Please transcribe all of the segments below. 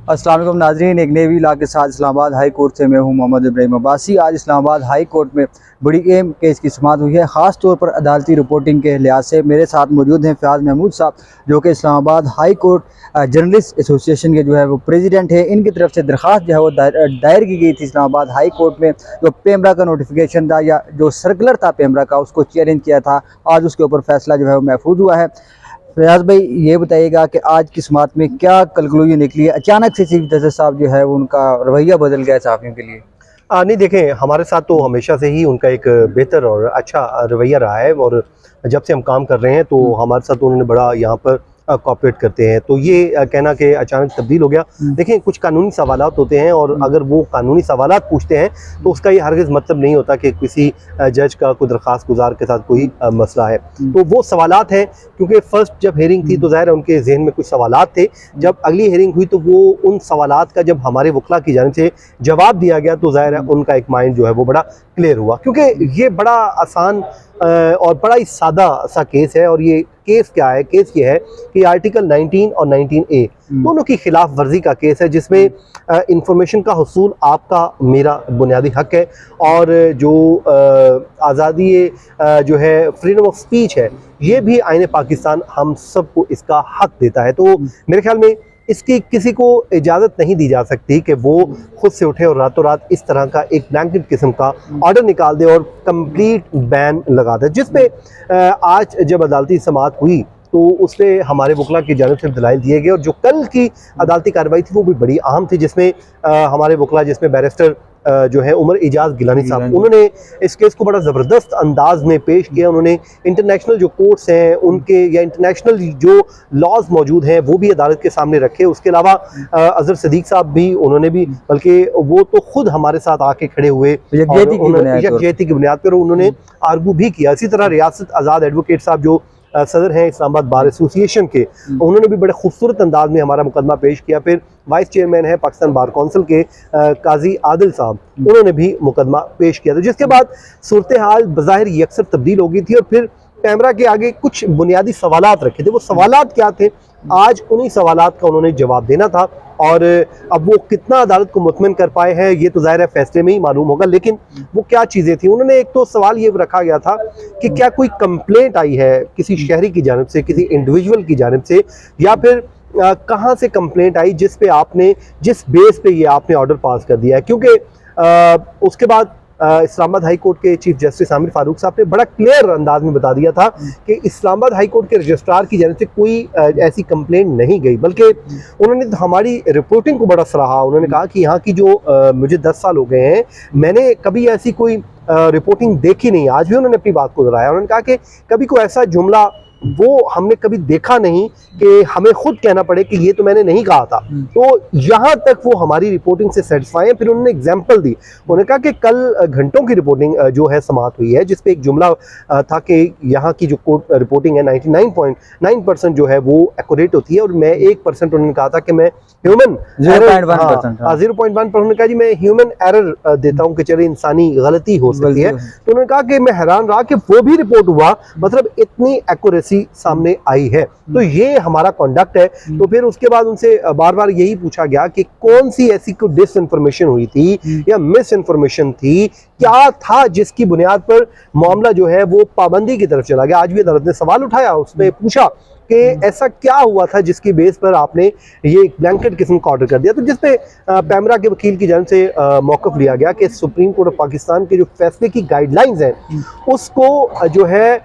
अस्सलाम वालेकुम नाज़रीन, एक नई व्लॉग के साथ इस्लामाबाद हाई कोर्ट से मैं हूं मोहम्मद इब्राहिम अब्बासी। आज इस्लामाबाद हाई कोर्ट में बड़ी अहम केस की समाअत हुई है, ख़ास तौर पर अदालती रिपोर्टिंग के लिहाज से। मेरे साथ मौजूद हैं फ़याज़ महमूद साहब, जो कि Islamabad high court journalist association के जो है वो प्रेसिडेंट है। इनकी तरफ से दरख्वास्त जो है वो दायर की गई थी इस्लामाबाद हाई कोर्ट में। जो पेमरा का नोटिफिकेशन था या जो सर्कुलर था पेमरा का, उसको चैलेंज किया था। आज उसके ऊपर फैसला जो है वो महफूज हुआ है। फयाज भाई, ये बताइएगा कि आज की समाअत में क्या कंक्लूजन निकली है? अचानक से चीफ जस्टिस साहब जो है वो उनका रवैया बदल गया सहाफ़ियों के लिए। नहीं देखें, हमारे साथ तो हमेशा से ही उनका एक बेहतर और अच्छा रवैया रहा है और जब से हम काम कर रहे हैं तो हमारे साथ उन्होंने बड़ा यहाँ पर कोऑपरेट करते हैं। तो ये कहना कि अचानक तब्दील हो गया, देखें कुछ कानूनी सवालात होते हैं और अगर वो कानूनी सवालात पूछते हैं तो उसका ये हरगिज़ मतलब नहीं होता कि किसी जज का कोई दरख्वास्त गुजार के साथ कोई मसला है। तो वो सवालात हैं, क्योंकि फ़र्स्ट जब हेयरिंग थी तो ज़ाहिर है उनके जहन में कुछ सवालात थे। जब अगली हेयरिंग हुई तो वो उन सवालात का जब हमारे वकला की जानिब से जवाब दिया गया तो ज़ाहिर है उनका एक माइंड जो है वो बड़ा क्लियर हुआ, क्योंकि ये बड़ा आसान और बड़ा ही सादा सा केस है। और ये केस क्या है? केस ये है कि आर्टिकल 19 और 19A दोनों की खिलाफ वर्जी का केस है, जिसमें इंफॉर्मेशन का हुसूल आपका मेरा बुनियादी हक है और जो आज़ादी जो है फ्रीडम ऑफ स्पीच है, ये भी आईन पाकिस्तान हम सबको इसका हक देता है। तो मेरे ख्याल में इसकी किसी को इजाज़त नहीं दी जा सकती कि वो खुद से उठे और रातों रात इस तरह का एक ब्लैंकेट किस्म का ऑर्डर निकाल दे और कंप्लीट बैन लगा दे। जिस पे आज जब अदालती समाअत हुई तो उस पर हमारे वकला की जानिब से दलाइल दिए गए और जो कल की अदालती कार्रवाई थी वो भी बड़ी अहम थी, जिसमें हमारे वकला, जिसमें बैरिस्टर जो है उमर इजाज़ गिलानी साहब, उन्होंने इस केस को बड़ा ज़बरदस्त अंदाज में पेश किया। उन्होंने इंटरनेशनल जो कोर्ट्स हैं उनके या इंटरनेशनल जो लॉज मौजूद हैं वो भी अदालत के सामने रखे। उसके अलावा अजहर सदीक साहब भी, उन्होंने भी, बल्कि वो तो खुद हमारे साथ आके खड़े हुए यकजहती की बुनियाद पर उन्होंने आर्गू भी किया। इसी तरह रियासत आज़ाद एडवोकेट साहब जो सदर हैं इस्लामाबाद बार एसोसिएशन के, उन्होंने भी बड़े खूबसूरत अंदाज में हमारा मुकदमा पेश किया। फिर वाइस चेयरमैन है पाकिस्तान बार कौंसिल के काजी आदिल साहब, उन्होंने भी मुकदमा पेश किया था, जिसके बाद सूरत हाल बज़ाहिर यकसर तब्दील हो गई थी। और फिर कैमरा के आगे कुछ बुनियादी सवालात रखे थे। वो सवालात क्या थे? आज उन्हीं सवालात का उन्होंने जवाब देना था और अब वो कितना अदालत को मुतमिन कर पाए हैं ये तो ज़ाहिर है फैसले में ही मालूम होगा। लेकिन वो क्या चीज़ें थी? उन्होंने एक तो सवाल ये रखा गया था कि क्या कोई कंप्लेंट आई है किसी शहरी की जानिब से, किसी इंडिविजुअल की जानिब से, या फिर कहाँ से कंप्लेंट आई जिस पे आपने, जिस बेस पे ये आपने ऑर्डर पास कर दिया है? क्योंकि उसके बाद इस्लामाबाद हाई कोर्ट के चीफ जस्टिस आमिर फारूक साहब ने बड़ा क्लियर अंदाज में बता दिया था कि इस्लामाबाद हाई कोर्ट के रजिस्ट्रार की जानिब से कोई ऐसी कंप्लेंट नहीं गई, बल्कि उन्होंने तो हमारी रिपोर्टिंग को बड़ा सराहा। उन्होंने कहा कि यहाँ की जो मुझे 10 साल हो गए हैं, मैंने कभी ऐसी कोई रिपोर्टिंग देखी नहीं। आज भी उन्होंने अपनी बात को दोहराया। उन्होंने कहा कि कभी कोई ऐसा जुमला वो हमने कभी देखा नहीं कि हमें खुद कहना पड़े कि ये तो मैंने नहीं कहा था। तो यहाँ तक वो हमारी रिपोर्टिंग से सेटिस्फाई है। फिर उन्होंने एग्जांपल दी। उन्होंने कहा कि कल घंटों की रिपोर्टिंग जो है समाअत हुई है, जिसपे एक जुमला था कि यहाँ की जो कोर्ट रिपोर्टिंग है 99.9% जो है वो एक्यूरेट होती है और मैं 1% उन्होंने कहा था कि मैं ह्यूमन 0.1% पर उन्होंने कहा जी मैं ह्यूमन एरर देता हूँ कि चले इंसानी गलती हो सकती है। तो उन्होंने कहा कि मैं हैरान रहा कि वो भी रिपोर्ट हुआ, मतलब इतनी एक्यूरेसी सामने आई है। तो ये हमारा कॉन्डक्ट है। तो फिर उसके बाद उनसे बार बार यही पूछा गया कि कौन सी ऐसी कोई डिस इन्फॉर्मेशन हुई थी या मिस इन्फॉर्मेशन थी, क्या था जिसकी बुनियाद पर मामला जो है वो पाबंदी की तरफ चला गया। आज भी अदालत ने सवाल उठाया, उसमें पूछा कि ऐसा क्या हुआ था जिसकी बेस पर आपने ये एक ब्लैंकेट किस्म का ऑर्डर कर दिया। तो जिसपे पैमरा के वकील की जानिब से मौक़िफ़ लिया गया कि सुप्रीम कोर्ट ऑफ पाकिस्तान के जो फैसले की गाइडलाइंस हैं उसको जो है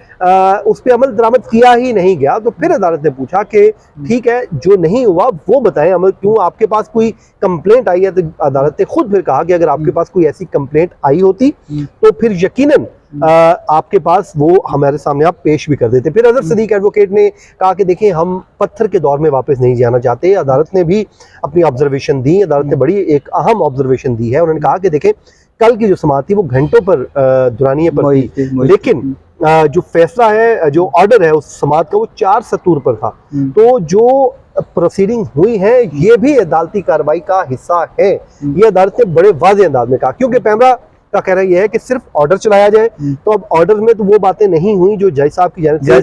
उस पर अमल दरामद किया ही नहीं गया। तो फिर अदालत ने पूछा कि ठीक है, जो नहीं हुआ वो बताएं, अमल क्यों, आपके पास कोई कंप्लेंट आई है? तो अदालत ने खुद फिर कहा कि अगर आपके पास कोई ऐसी कंप्लेंट आई होती तो फिर यकीनन आपके पास वो हमारे सामने आप पेश भी कर देते। फिर अजहर सदीक एडवोकेट ने कहा कि देखिए हम पत्थर के दौर में वापस नहीं जाना चाहते। अदालत ने भी अपनी ऑब्जर्वेशन दी। अदालत ने बड़ी एक अहम ऑब्जर्वेशन दी है। उन्होंने कहा कि देखें कल की जो समाअत थी वो घंटों पर दुरानिये पर थी, लेकिन जो फैसला है, जो ऑर्डर है उस समाअत का, वो 4 सतूर पर था। तो जो प्रोसीडिंग हुई है ये भी अदालती कार्रवाई का हिस्सा है। ये अदालत ने बड़े वाज़ेह अंदाज में कहा, क्योंकि पैमरा का कहना यह है कि सिर्फ ऑर्डर चलाया जाए। तो अब ऑर्डर में तो वो बातें नहीं हुई जो जज साहब की जानिब से,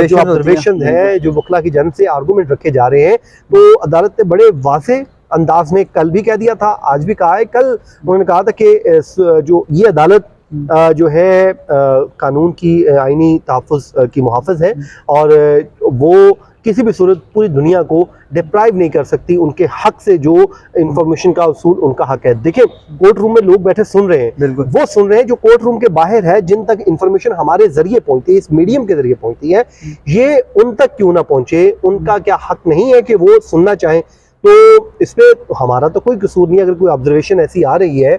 जो ऑब्जर्वेशन है, जो वकला की जानिब से आर्गूमेंट रखे जा रहे हैं। तो अदालत ने बड़े वाज़ेह अंदाज में कल भी कह दिया था, आज भी कहा है। कल उन्होंने कहा था कि जो ये अदालत जो है कानून की आईनी तहफ़्फ़ुज़ की मुहाफ़िज़ है और वो किसी भी सूरत पूरी दुनिया को डिप्राइव नहीं कर सकती उनके हक से, जो इंफॉर्मेशन का उसूल उनका हक है। देखिए, कोर्ट रूम में लोग बैठे सुन रहे हैं, वो सुन रहे हैं जो कोर्ट रूम के बाहर है, जिन तक इंफॉर्मेशन हमारे जरिए पहुंचती है, इस मीडियम के जरिए पहुंचती है, ये उन तक क्यों ना पहुंचे? उनका क्या हक नहीं है कि वो सुनना चाहें? तो इसमें हमारा तो कोई कसूर नहीं। अगर कोई ऑब्जर्वेशन ऐसी आ रही है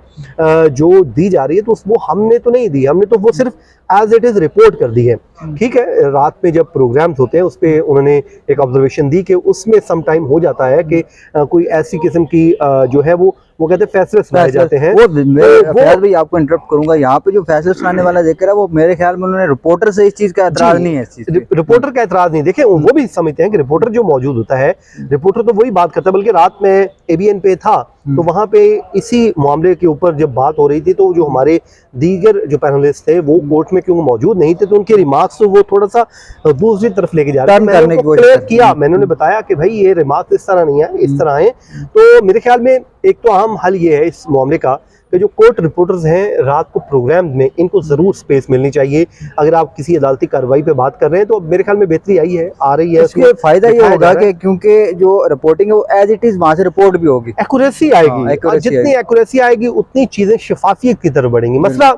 जो दी जा रही है, तो वो हमने तो नहीं दी, हमने तो वो सिर्फ एज इट इज़ रिपोर्ट कर दी है। ठीक है, रात में जब प्रोग्राम्स होते हैं उस पर उन्होंने एक ऑब्जर्वेशन दी कि उसमें सम टाइम हो जाता है कि कोई ऐसी किस्म की जो है वो कहते हैं फैसले सुनाए जाते हैं। फैज भाई, आपको इंटरप्ट करूंगा, यहाँ पे जो फैसले सुनाने वाला जिक्र है वो मेरे ख्याल में उन्होंने रिपोर्टर से इस चीज का एतराज नहीं है। इस चीज रिपोर्टर का एतराज नहीं, देखिए वो भी समझते हैं कि रिपोर्टर जो मौजूद होता है, रिपोर्टर तो वही बात करता है। बल्कि रात में ABN पे था तो वहां पे इसी मामले के ऊपर जब बात हो रही थी, तो जो हमारे दीगर जो पैनलिस्ट थे वो कोर्ट में क्योंकि मौजूद नहीं थे, तो उनके रिमार्क्स तो वो थोड़ा सा दूसरी तरफ लेके जा रहे थे। मैंने उनको क्लियर किया, मैंने उन्हें बताया कि भाई ये रिमार्क्स इस तरह नहीं है, इस तरह है। तो मेरे ख्याल में एक तो अहम हल ये है इस मामले का कि जो कोर्ट रिपोर्टर्स हैं रात को प्रोग्राम में, इनको जरूर स्पेस मिलनी चाहिए। अगर आप किसी अदालती कार्रवाई पे बात कर रहे हैं तो मेरे ख्याल में बेहतरी आई है, आ रही है। इसके फायदा ये होगा कि क्योंकि जो रिपोर्टिंग है वो एज इट इज वहां से रिपोर्ट भी होगी, एक्यूरेसी आएगी, जितनी एक्यूरेसी आएगी उतनी चीजें शफाफियत की तरफ बढ़ेंगी। मसला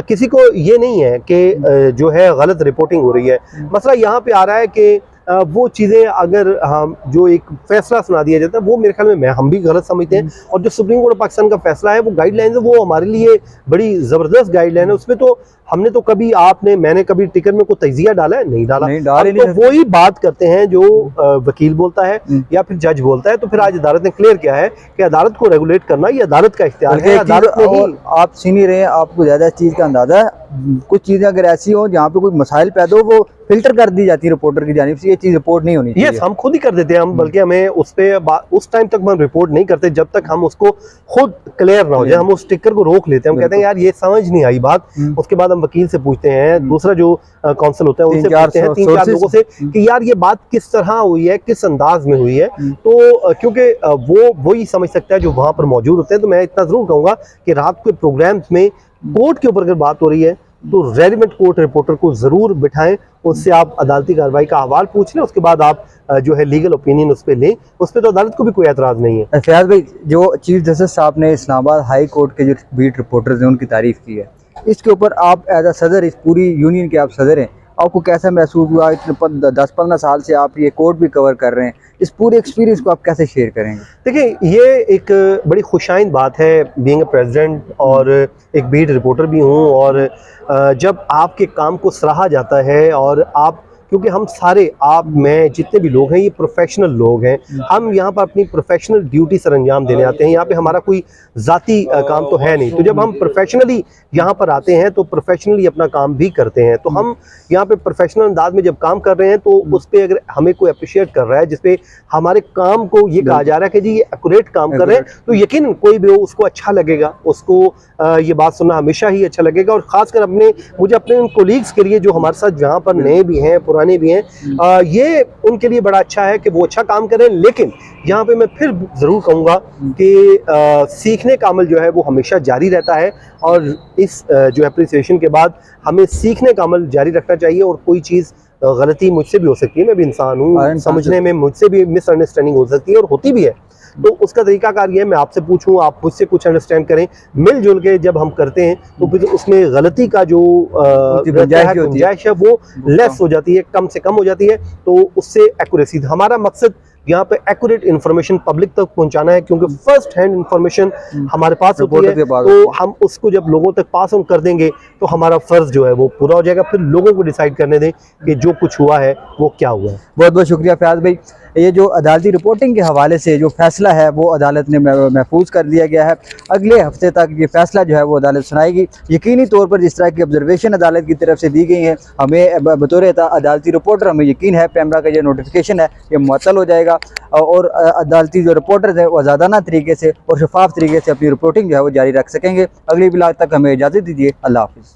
किसी को ये नहीं है कि जो है गलत रिपोर्टिंग हो रही है, मसला यहाँ पे आ रहा है कि वो चीज़ें अगर हम जो एक फैसला सुना दिया जाता है वो मेरे ख्याल में हम भी गलत समझते हैं। और जो सुप्रीम कोर्ट ऑफ पाकिस्तान का फैसला है, वो गाइडलाइन है, वो हमारे लिए बड़ी ज़बरदस्त गाइडलाइन है। उसमें तो हमने तो कभी मैंने कभी टिकट में कोई तजिया डाला है? नहीं डाला। तो वही बात करते हैं जो वकील बोलता है या फिर जज बोलता है। तो फिर आज अदालत ने क्लियर किया है कि अदालत को रेगुलेट करना ये अदालत का इख्तियार है। आप सीनियर हैं, आपको ज्यादा चीज का अंदाजा है। कुछ चीजें अगर ऐसी हो जहाँ पे कोई मसाइल पैदा हो, वो फिल्टर कर दी जाती है रिपोर्टर की जानिब से, ये चीज रिपोर्ट नहीं होनी चाहिए। यस, हम खुद ही कर देते हैं। हम बल्कि हमें उस टाइम तक हम रिपोर्ट नहीं करते जब तक हम उसको खुद क्लियर ना हो जाए। हम उस स्टिकर को रोक लेते हैं, हम कहते हैं यार ये समझ नहीं आई बात। उसके बाद हम वकील से पूछते हैं, दूसरा जो काउंसिल होता है उनसे पूछते हैं, 3-4 लोगों से कि यार ये बात किस तरह हुई है, किस अंदाज में हुई है। तो क्योंकि वो वही समझ सकता है जो वहां पर मौजूद होते हैं। तो मैं इतना जरूर कहूंगा कि रात के प्रोग्राम्स में कोर्ट के ऊपर अगर बात हो रही है तो रेलिवेंट कोर्ट रिपोर्टर को जरूर बिठाएं, उससे आप अदालती कार्रवाई का अहवाल पूछ लें, उसके बाद आप जो है लीगल ओपिनियन उस पर लें। उस पर तो अदालत को भी कोई एतराज नहीं है। फैयाज भाई, जो चीफ जस्टिस साहब ने इस्लामाबाद हाई कोर्ट के जो बीट रिपोर्टर्स हैं उनकी तारीफ की है, इसके ऊपर आप एज अ सदर, इस पूरी यूनियन के आप सदर हैं, आपको कैसा महसूस हुआ? इतने 10-15 साल से आप ये कोर्ट भी कवर कर रहे हैं, इस पूरे एक्सपीरियंस को आप कैसे शेयर करेंगे? देखिए, ये एक बड़ी खुशाइन बात है बीइंग अ प्रेसिडेंट और एक बीट रिपोर्टर भी हूँ। और जब आपके काम को सराहा जाता है और आप, क्योंकि हम सारे, आप, मैं, जितने भी लोग हैं ये प्रोफेशनल लोग हैं। हम यहाँ पर अपनी प्रोफेशनल ड्यूटी सर अंजाम देने आते हैं। यहाँ पे हमारा कोई ज़ाती काम तो है नहीं। तो जब हम प्रोफेशनली यहाँ पर आते हैं तो प्रोफेशनली अपना काम भी करते हैं। तो हम यहाँ पे प्रोफेशनल अंदाज में जब काम कर रहे हैं तो उस पर अगर हमें कोई अप्रिशिएट कर रहा है, जिसपे हमारे काम को ये कहा जा रहा है कि जी ये एक्यूरेट काम कर रहे हैं, तो यकीन कोई भी हो उसको अच्छा लगेगा, उसको ये बात सुनना हमेशा ही अच्छा लगेगा। और ख़ासकर मुझे अपने उन कोलीग्स के लिए जो हमारे साथ यहाँ पर नए भी हैं, पुराने भी हैं, ये उनके लिए बड़ा अच्छा है कि वो अच्छा काम करें। लेकिन यहाँ पे मैं फिर ज़रूर कहूँगा कि सीखने का अमल जो है वो हमेशा जारी रहता है। और इस जो अप्रिसिएशन के बाद हमें सीखने का अमल जारी रखना चाहिए। और कोई चीज़ गलती मुझसे भी हो सकती है, मैं भी इंसान हूँ, समझने में मुझसे भी मिसअंडरस्टैंडिंग हो सकती है और होती भी है। तो उसका तरीकाकार ये है, मैं आपसे पूछूं, आप मुझसे कुछ अंडरस्टैंड करें, मिलजुल के जब हम करते हैं तो फिर उसमें गलती का जो गुंजाइश है वो लेस हो जाती है, कम से कम हो जाती है। तो उससे एक्यूरेसी, हमारा मकसद यहाँ पे एक्यूरेट इन्फॉर्मेशन पब्लिक तक पहुंचाना है, क्योंकि फर्स्ट हैंड इन्फॉर्मेशन हमारे पास होती है। तो हम उसको जब लोगों तक पास ऑन कर देंगे तो हमारा फर्ज जो है वो पूरा हो जाएगा। फिर लोगों को डिसाइड करने दें कि जो कुछ हुआ है वो क्या हुआ है। बहुत बहुत शुक्रिया फयाज भाई। ये जो अदालती रिपोर्टिंग के हवाले से जो फैसला है वो अदालत ने महफूज कर दिया गया है। अगले हफ्ते तक ये फैसला जो है वो अदालत सुनाएगी। यकीनी तौर पर जिस तरह की ऑब्जर्वेशन अदालत की तरफ से दी गई है, हमें बतौर अदालती रिपोर्टर हमें यकीन है पैमरा का जो नोटिफिकेशन है ये मुअत्तल हो जाएगा और अदालती जो रिपोर्टर्स हैं वो आज़ादाना तरीके से और शफाफ तरीके से अपनी रिपोर्टिंग जो है वो जारी रख सकेंगे। अगली ब्लॉग तक हमें इजाज़त दीजिए। अल्लाह हाफिज़।